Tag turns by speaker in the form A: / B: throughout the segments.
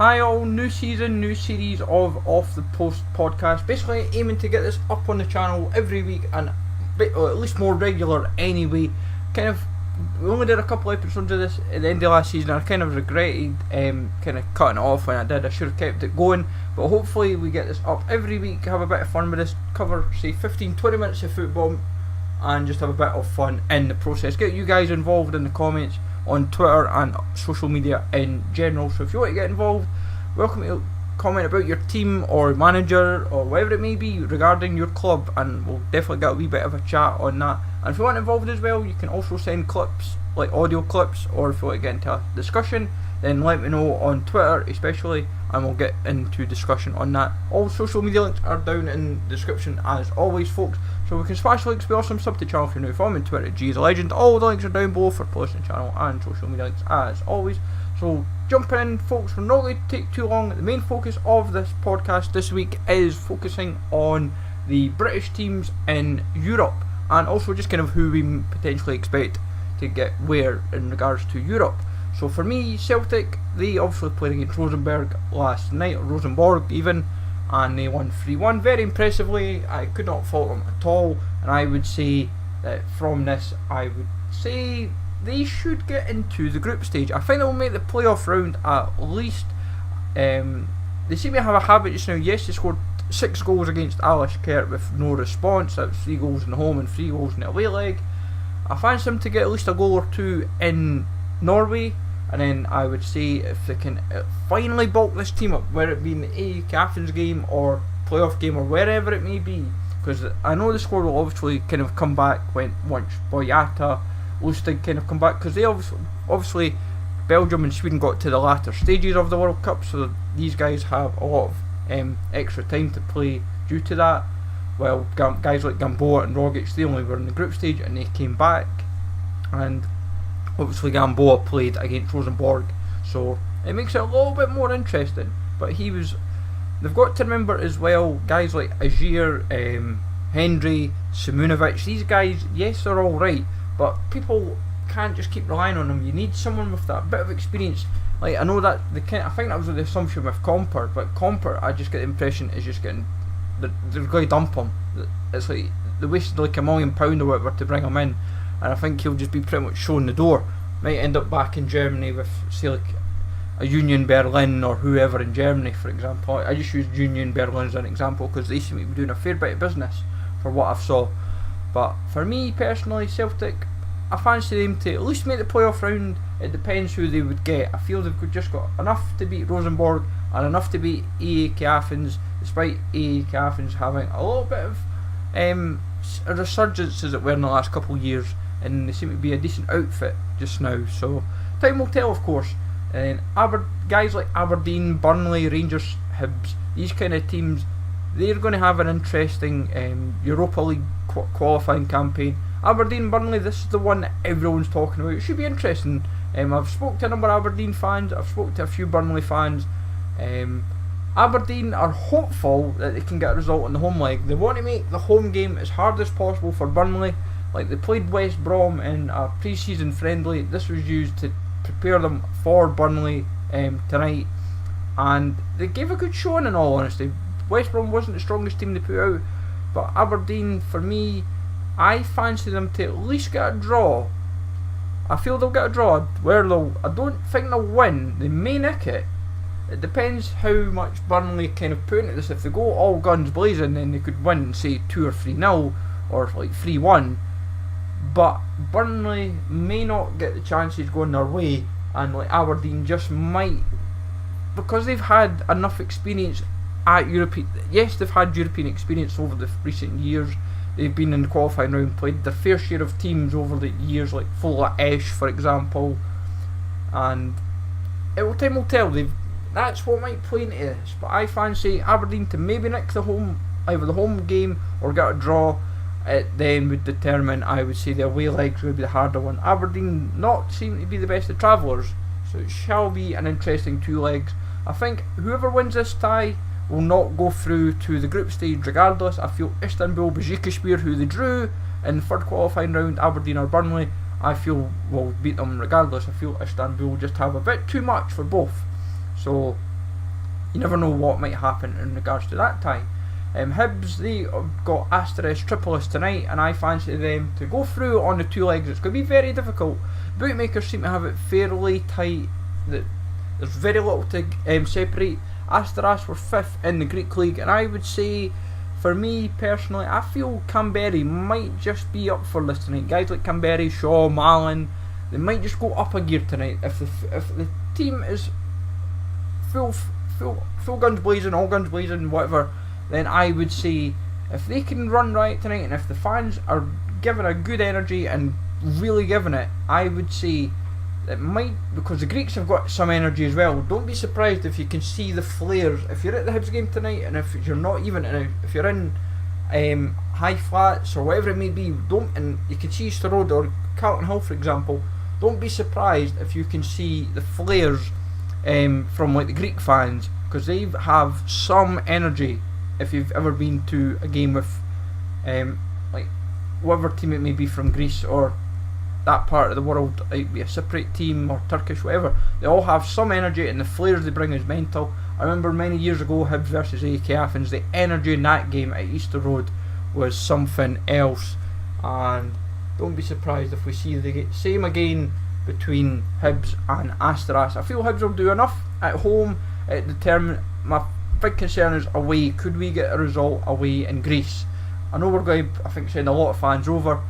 A: Hi all, new season, new series of Off the Post podcast. Basically aiming to get this up on the channel every week and at least more regular anyway. We only did a couple episodes of this at the end of last season. I kind of regretted kind of cutting it off when I did. I should have kept it going, but hopefully we get this up every week, have a bit of fun with this, cover say 15-20 minutes of football and just have a bit of fun in the process. Get you guys involved in the comments on Twitter and social media in general. So if you want to get involved, welcome to comment about your team or manager or whatever it may be regarding your club, and we'll definitely get a wee bit of a chat on that. And if you want involved as well, you can also send clips, like audio clips, or if you want to get into a discussion, then let me know on Twitter especially, and we'll get into discussion on that. All social media links are down in the description as always, folks, so we can smash links, be awesome, sub to the channel if you're new. Follow me on Twitter at GSLegend. All the links are down below for posting channel and social media links as always. So jumping in, folks, we're not going to take too long. The main focus of this podcast this week is focusing on the British teams in Europe, and also just kind of who we potentially expect to get where in regards to Europe. So for me, Celtic, they obviously played against Rosenborg last night, or Rosenborg even, and they won 3-1 very impressively. I could not fault them at all, and I would say that from this, I would say they should get into the group stage. I think they will make the playoff round at least. They seem to have a habit just now. Yes, they scored 6 goals against Alashkert with no response. That was 3 goals in the home and 3 goals in the away leg. I fancy them to get at least a goal or 2 in Norway, and then I would say if they can finally bulk this team up, whether it be in the AEK Athens game or playoff game or wherever it may be, because I know the squad will obviously kind of come back once Boyata, Lustig kind of come back, because they obviously Belgium and Sweden got to the latter stages of the World Cup, so these guys have a lot of extra time to play due to that. Well, guys like Gamboa and Rogic, they only were in the group stage and they came back, and obviously Gamboa played against Rosenborg, so it makes it a little bit more interesting. But they've got to remember as well, guys like Ajir, Hendry, Simunovic, these guys, yes, they're alright, but people can't just keep relying on them. You need someone with that bit of experience. Like, I know that I think that was the assumption with Comper, but Comper, I just get the impression is just getting, they're going to dump him. It's like they wasted like £1 million or whatever to bring him in, and I think he'll just be pretty much shown the door. Might end up back in Germany with, say, like a Union Berlin or whoever in Germany, for example. I just used Union Berlin as an example because they seem to be doing a fair bit of business for what I've saw. But for me personally, Celtic, I fancy them to at least make the playoff round. It depends who they would get. I feel they've just got enough to beat Rosenborg and enough to beat AEK Athens, despite AEK Athens having a little bit of a resurgence, as it were, in the last couple of years, and they seem to be a decent outfit just now. So time will tell, of course. And guys like Aberdeen, Burnley, Rangers, Hibs, these kind of teams, they're going to have an interesting Europa League qualifying campaign. Aberdeen, Burnley, this is the one that everyone's talking about. It should be interesting. I've spoke to a number of Aberdeen fans, I've spoke to a few Burnley fans. Aberdeen are hopeful that they can get a result in the home leg. They want to make the home game as hard as possible for Burnley. Like, they played West Brom in a pre-season friendly. This was used to prepare them for Burnley tonight, and they gave a good showing, in all honesty. West Brom wasn't the strongest team they put out, but Aberdeen, for me, I fancy them to at least get a draw. I feel they'll get a draw. I don't think they'll win. They may nick it. It depends how much Burnley kind of put into this. If they go all guns blazing, then they could win, say 2 or 3-0 or like 3-1. But Burnley may not get the chances going their way, and like Aberdeen just might, because they've had enough experience at European. Yes, they've had European experience over the recent years. They've been in the qualifying round, played their fair share of teams over the years, like Fulham Esch, for example. And time will tell. That's what might play into this. But I fancy Aberdeen to maybe nick either the home game or get a draw. It then would determine, I would say, the away legs would be the harder one. Aberdeen not seem to be the best of travellers, so it shall be an interesting 2 legs. I think whoever wins this tie will not go through to the group stage regardless. I feel Istanbul, Besiktas, who they drew in the third qualifying round, Aberdeen or Burnley, I feel will beat them regardless. I feel Istanbul just have a bit too much for both. So you never know what might happen in regards to that tie. Hibs, they have got Asteris Tripolis tonight, and I fancy them to go through on the two legs. It's going to be very difficult. Bookmakers seem to have it fairly tight. There's very little to separate. Asteras were 5th in the Greek League, and I would say, for me personally, I feel Canberra might just be up for this tonight. Guys like Canberra, Shaw, Malin, they might just go up a gear tonight. If the team is full guns blazing, all guns blazing, whatever, then I would say if they can run right tonight, and if the fans are giving a good energy and really giving it, I would say it might, because the Greeks have got some energy as well. Don't be surprised if you can see the flares. If you're at the Hibs game tonight, and if you're not even if you're in high flats or whatever it may be, and you can see Easter Road or Carlton Hill for example, don't be surprised if you can see the flares from like the Greek fans, because they have some energy. If you've ever been to a game with like whatever team it may be from Greece or that part of the world, it might be a Cypriot team or Turkish, whatever, they all have some energy, and the flares they bring is mental. I remember many years ago, Hibs versus AEK Athens, the energy in that game at Easter Road was something else, and don't be surprised if we see the same again between Hibs and Asteras. I feel Hibs will do enough at home. It determine. My big concern is away. Could we get a result away in Greece? I know we're going to, I think, send a lot of fans over,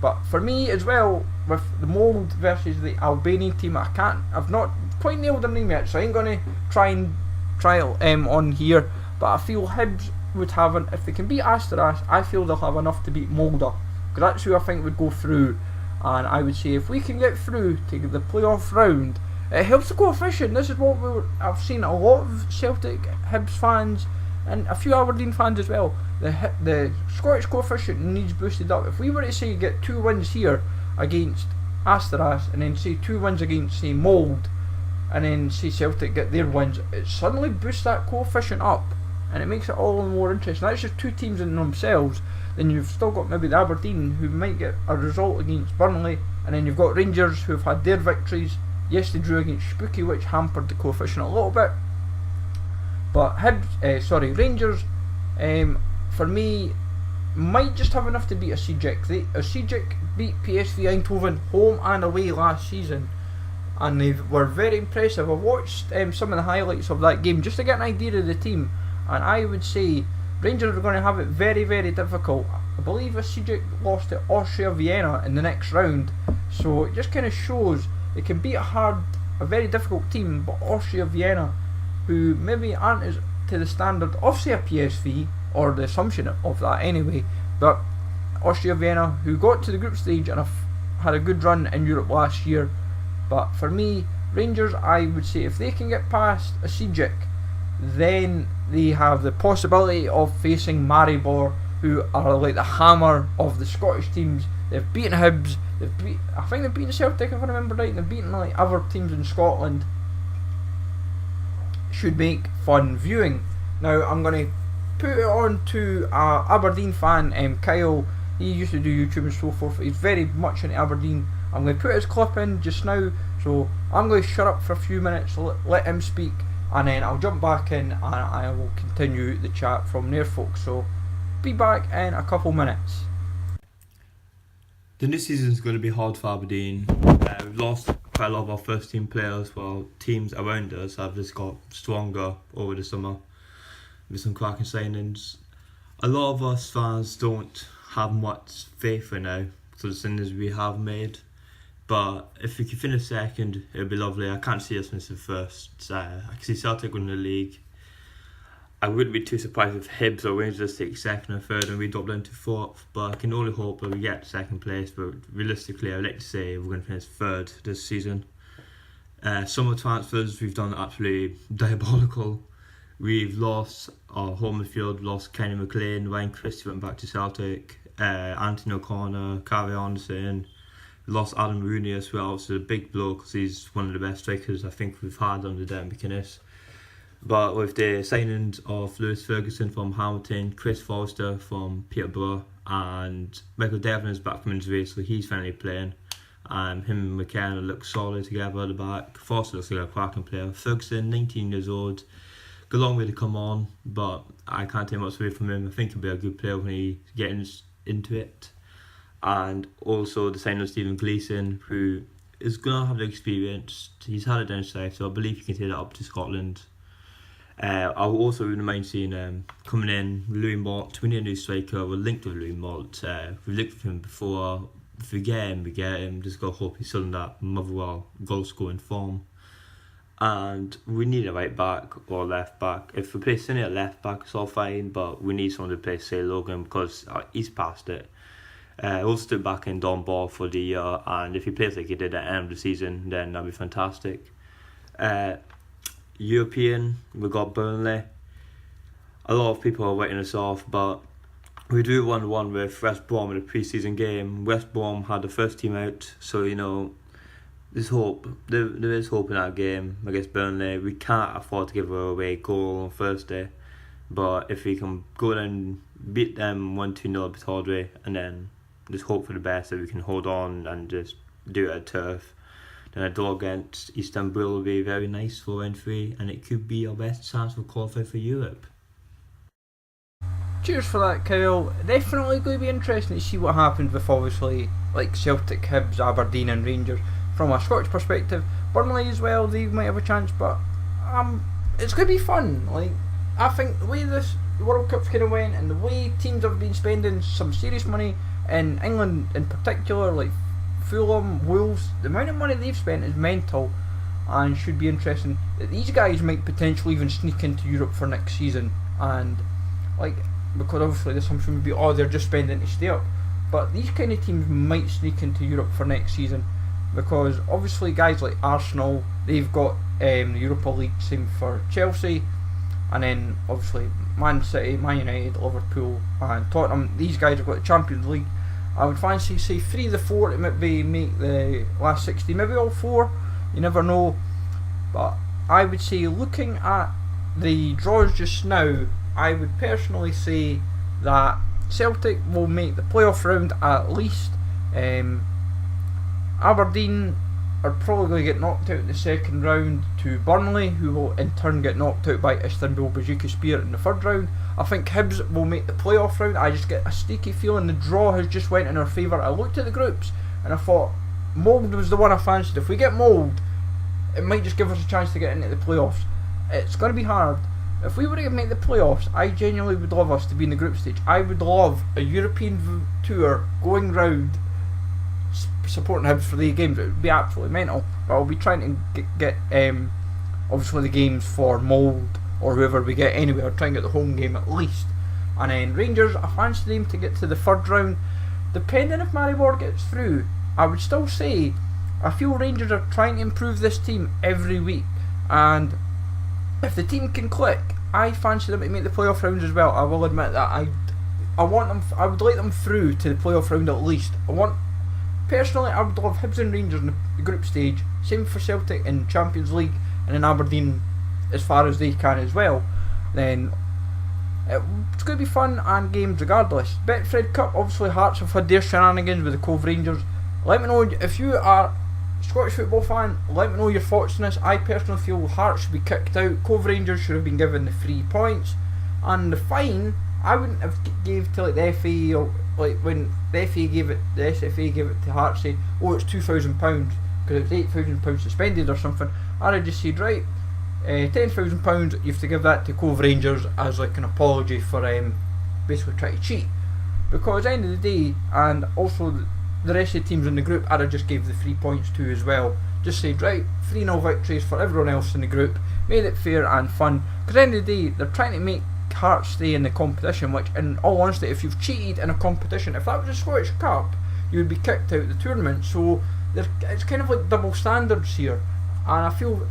A: but for me as well, with the Mould versus the Albanian team, I've not quite nailed their name yet, so I ain't going to try it on here, but I feel Hibs would have, if they can beat Asteras, I feel they'll have enough to beat Molde, because that's who I think would go through. And I would say if we can get through to the playoff round, it helps the coefficient. This is what I've seen a lot of Celtic, Hibs fans, and a few Aberdeen fans as well. The Scottish coefficient needs boosted up. If we were to say get 2 wins here against Asteras, and then say 2 wins against say Mould, and then say Celtic get their wins, it suddenly boosts that coefficient up, and it makes it all the more interesting. That's just 2 teams in themselves. Then you've still got maybe the Aberdeen, who might get a result against Burnley, and then you've got Rangers, who have had their victories. Yes, they drew against Spooky, which hampered the coefficient a little bit, but Rangers, for me, might just have enough to beat a Osijek beat PSV Eindhoven home and away last season, and they were very impressive. I've watched some of the highlights of that game just to get an idea of the team, and I would say Rangers are going to have it very, very difficult. I believe Osijek lost to Austria Vienna in the next round, so it just kind of shows they can beat a very difficult team, but Austria Vienna, who maybe aren't as to the standard of say a PSV, or the assumption of that anyway, but Austria Vienna, who got to the group stage and have had a good run in Europe last year. But for me, Rangers, I would say if they can get past Osijek, then they have the possibility of facing Maribor, who are like the hammer of the Scottish teams. They've beaten Hibs, I think they've beaten Celtic if I remember right, and they've beaten like other teams in Scotland. Should make fun viewing. Now I'm going to put it on to Aberdeen fan, Kyle. He used to do YouTube and so forth. He's very much into Aberdeen. I'm going to put his clip in just now, so I'm going to shut up for a few minutes, let him speak, and then I'll jump back in and I will continue the chat from there, folks. So be back in a couple minutes.
B: The new season is going to be hard for Aberdeen. We've lost quite a lot of our first team players, while teams around us have just got stronger over the summer with some cracking signings. A lot of us fans don't have much faith right now for the signings we have made, but if we can finish second, it would be lovely. I can't see us finishing first. I can see Celtic winning the league. I wouldn't be too surprised if Hibs or Rangers take second or third and we drop down to fourth, but I can only hope that we get second place. But realistically, I'd like to say we're going to finish third this season. Summer transfers, we've done absolutely diabolical. We've lost our home midfield, lost Kenny McLean, Ryan Christie went back to Celtic, Anthony O'Connor, Carrie Anderson, lost Adam Rooney as well, so a big blow because he's one of the best strikers I think we've had under Derek McInnes. But with the signings of Lewis Ferguson from Hamilton, Chris Forster from Peterborough, and Michael Devlin is back from injury, so he's finally playing. Him and McKenna look solid together at the back. Foster looks like a cracking player. Ferguson, 19 years old, got a long way to come on, but I can't take much away from him. I think he'll be a good player when he gets into it. And also the signing of Stephen Gleeson, who is going to have the experience. He's had it down south, so I believe he can take that up to Scotland. I also wouldn't mind seeing coming in Louis Mott. We need a new striker. We're linked with Louis Mott. We've looked with him before. If we get him, we get him. Just got to hope he's still in that Motherwell goal scoring form. And we need a right back or left back. If we play Cine at left back, it's all fine, but we need someone to play, say, Logan, because he's past it. We'll stick back in Don Ball for the year, and if he plays like he did at the end of the season, then that'd be fantastic. European, we got Burnley. A lot of people are writing us off, but we do 1-1 with West Brom in a pre-season game. West Brom had the first team out, so there's hope. There is hope in that game against Burnley. We can't afford to give away a goal on Thursday, but if we can go down and beat them 1-2-0 at Pittodrie, and then just hope for the best that we can hold on and just do it at turf, then a draw against Istanbul will be very nice for round 3, and it could be our best chance of qualifying for Europe.
A: Cheers for that, Kyle. Definitely going to be interesting to see what happens with obviously like Celtic, Hibs, Aberdeen and Rangers from a Scottish perspective. Burnley as well, they might have a chance, but it's going to be fun. Like, I think the way this World Cup's kind of went and the way teams have been spending some serious money in England in particular, like Fulham, Wolves, the amount of money they've spent is mental and should be interesting. These guys might potentially even sneak into Europe for next season, and like, because obviously the assumption would be, they're just spending to stay up, but these kind of teams might sneak into Europe for next season, because obviously guys like Arsenal, they've got the Europa League, same for Chelsea, and then obviously Man City, Man United, Liverpool and Tottenham, these guys have got the Champions League. I would fancy say 3 of the 4 that maybe make the last 60, maybe all 4, you never know. But I would say, looking at the draws just now, I would personally say that Celtic will make the playoff round at least. Aberdeen are probably going to get knocked out in the second round to Burnley, who will in turn get knocked out by Istanbul Basaksehir in the third round. I think Hibs will make the playoff round. I just get a sneaky feeling the draw has just went in our favour. I looked at the groups and I thought Mould was the one I fancied. If we get Mould, it might just give us a chance to get into the playoffs. It's going to be hard. If we were to make the playoffs, I genuinely would love us to be in the group stage. I would love a European tour going round supporting Hibs for the games. It would be absolutely mental. But I'll be trying to get obviously the games for Mould or whoever we get anyway. I'll try and get the home game at least. And then Rangers, I fancy them to get to the third round. Depending if Maribor gets through, I would still say I feel Rangers are trying to improve this team every week, and if the team can click, I fancy them to make the playoff rounds as well. I will admit that I want them. I would like them through to the playoff round at least. Personally, I would love Hibs and Rangers in the group stage. Same for Celtic in Champions League, and then Aberdeen as far as they can as well. Then it's going to be fun and games regardless. Betfred Cup, obviously Hearts have had their shenanigans with the Cove Rangers. Let me know if you are a Scottish football fan. Let me know your thoughts on this. I personally feel Hearts should be kicked out. Cove Rangers should have been given the 3 points, and the fine I wouldn't have gave to like the FA, or like when the FA gave it, the SFA gave it to Hearts, saying it's £2,000 because it's £8,000 suspended or something. I'd have just said, right, £10,000 you have to give that to Cove Rangers as like an apology for basically trying to cheat, because at the end of the day, and also the rest of the teams in the group, I'd have just gave the 3 points to as well. Just said, right, 3-0 victories for everyone else in the group, made it fair and fun, because at the end of the day they're trying to make Hearts stay in the competition, which in all honesty, if you've cheated in a competition, if that was a Scottish Cup, you would be kicked out of the tournament. So it's kind of like double standards here, and I feel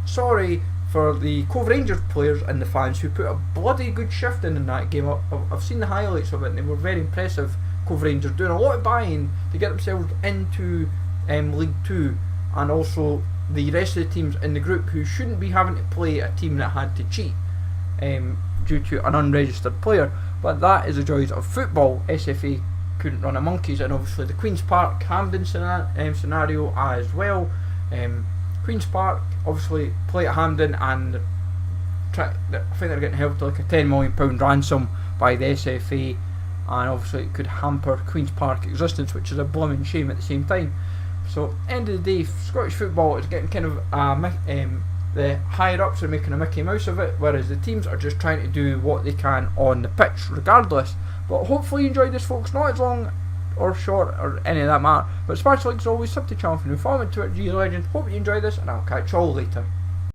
A: sorry for the Cove Rangers players and the fans who put a bloody good shift in that game. I've seen the highlights of it and they were very impressive. Cove Rangers doing a lot of buying to get themselves into League 2, and also the rest of the teams in the group who shouldn't be having to play a team that had to cheat due to an unregistered player. But that is the joys of football. SFA couldn't run a monkeys, and obviously the Queen's Park Hampden scenario as well. Queen's Park obviously play at Hampden, and I think they're getting held to like a £10 million ransom by the SFA, and obviously it could hamper Queen's Park existence, which is a blooming shame at the same time. So end of the day, Scottish football is getting kind of the higher ups are making a Mickey Mouse of it, whereas the teams are just trying to do what they can on the pitch regardless. But hopefully you enjoyed this, folks. Not as long or short or any of that matter, but Sparks League's always sub to channel for new format to it. G Legend. Hope you enjoyed this, and I'll catch you all later.